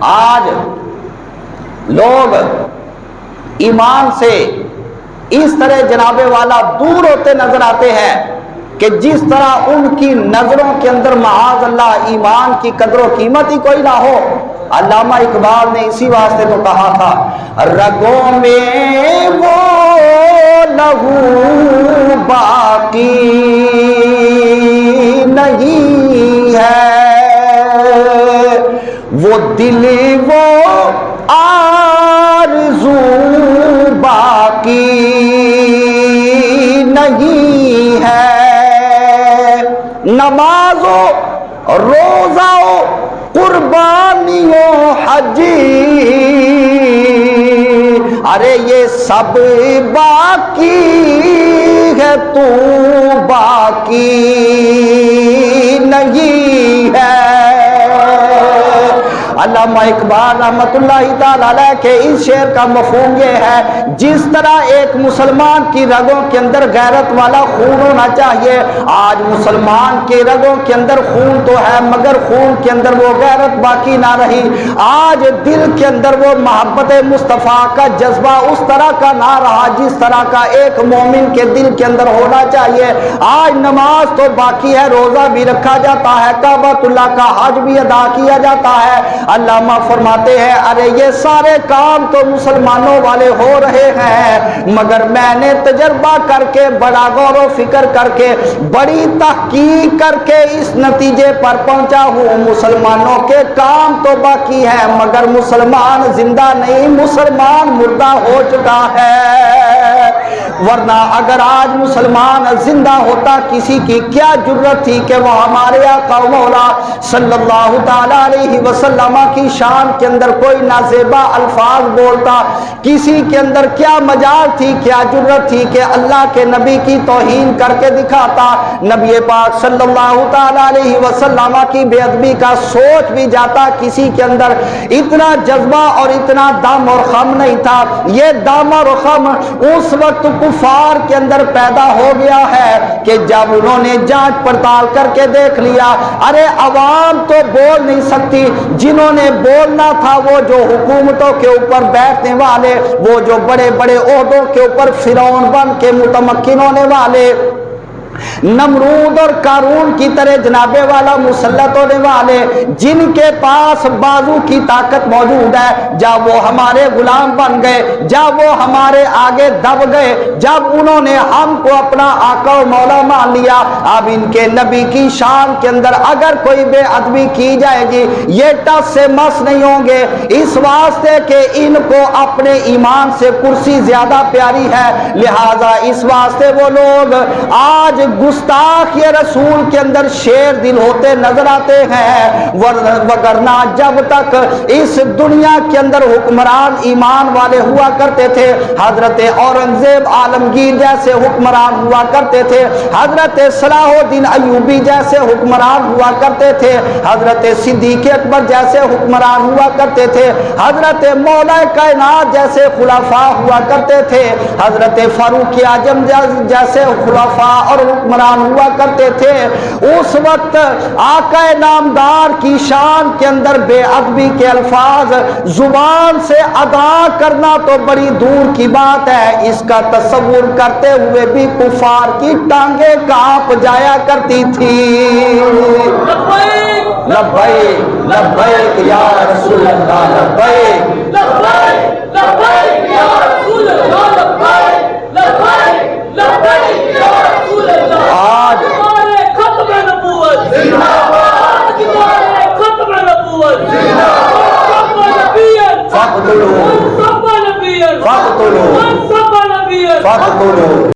آج لوگ ایمان سے اس طرح جناب والا دور ہوتے نظر آتے ہیں کہ جس طرح ان کی نظروں کے اندر معاذ اللہ ایمان کی قدر و قیمت ہی کوئی نہ ہو۔ علامہ اقبال نے اسی واسطے تو کہا تھا رگوں میں وہ لہو باقی نہیں ہے، وہ دل وہ آرزو باقی نہیں ہے، نماز و روزہ و قربانی و حج ارے یہ سب باقی ہے، تو باقی نہیں ہے۔ علامہ اقبال رحمۃ اللہ تعالی علیہ کے اس شعر کا مفہوم یہ ہے جس طرح ایک مسلمان کی رگوں کے اندر غیرت والا خون ہونا چاہیے، آج مسلمان کے رگوں کے اندر خون تو ہے مگر خون کے اندر وہ غیرت باقی نہ رہی، آج دل کے اندر وہ محبت مصطفیٰ کا جذبہ اس طرح کا نہ رہا جس طرح کا ایک مومن کے دل کے اندر ہونا چاہیے۔ آج نماز تو باقی ہے، روزہ بھی رکھا جاتا ہے، کعبۃ اللہ کا حج بھی ادا کیا جاتا ہے، علامہ فرماتے ہیں ارے یہ سارے کام تو مسلمانوں والے ہو رہے ہیں مگر میں نے تجربہ کر کے بڑا غور و فکر کر کے بڑی تحقیق کر کے اس نتیجے پر پہنچا ہوں مسلمانوں کے کام تو باقی ہے مگر مسلمان زندہ نہیں، مسلمان مردہ ہو چکا ہے۔ ورنہ اگر آج مسلمان زندہ ہوتا کسی کی کیا جرت تھی کہ وہ ہمارے آقا و مولا صلی اللہ تعالی علیہ وسلم کی شان کے اندر کوئی نازیبا الفاظ بولتا، کسی کے اندر کیا مجال تھی، کیا جرت تھی کہ اللہ کے نبی کی توہین کر کے دکھاتا، نبی پاک صلی اللہ تعالی علیہ وسلم کی بے ادبی کا سوچ بھی جاتا، کسی کے اندر اتنا جذبہ اور اتنا دم اور خم نہیں تھا۔ یہ دم اور خم اس وقت کفار کے اندر پیدا ہو گیا ہے کہ جب انہوں نے جانچ پڑتال کر کے دیکھ لیا ارے عوام تو بول نہیں سکتی، جنہوں نے بولنا تھا وہ جو حکومتوں کے اوپر بیٹھنے والے، وہ جو بڑے بڑے عہدوں کے اوپر فرعون بن کے متمکن ہونے والے، نمرود اور قارون کی طرح جناب والا مسلط ہونے والے، جن کے پاس بازو کی طاقت موجود ہے، جب وہ ہمارے غلام بن گئے، جب وہ ہمارے آگے دب گئے، جب انہوں نے ہم کو اپنا آقا و مولا مان لیا، اب ان کے نبی کی شان کے اندر اگر کوئی بے ادبی کی جائے گی یہ ٹس سے مس نہیں ہوں گے، اس واسطے کہ ان کو اپنے ایمان سے کرسی زیادہ پیاری ہے، لہذا اس واسطے وہ لوگ آج گستاخ یہ رسول کے اندر شیر دل ہوتے نظر آتے ہیں، وگرنہ جب تک اس دنیا کے اندر حکمران ایمان والے ہوا کرتے تھے، حضرت اورنگزیب عالمگیر جیسے حکمران ہوا کرتے تھے، حضرت صلاح الدین ایوبی جیسے حکمران ہوا کرتے تھے، حضرت صدیق اکبر جیسے حکمران ہوا کرتے تھے، حضرت مولا کائنات جیسے خلفاء ہوا کرتے تھے، حضرت فاروق اعظم جیسے خلفاء اور حکمران ہوا کرتے تھے، اس وقت آقا نامدار کی شان کے اندر بے ادبی کے الفاظ زبان سے ادا کرنا تو بڑی دور کی بات ہے، اس کا تصور کرتے ہوئے بھی کفار کی ٹانگیں کانپ جایا کرتی تھی۔ لبیک لبیک یا رسول اللہ، لبیک لبیک لبیک یا رسول اللہ، لبیک لبیک لبیک یا رسول اللہ۔ آج ختم نبوت زندہ باد، ختم نبوت زندہ باد، فقتلوا فقتلوا فقتلوا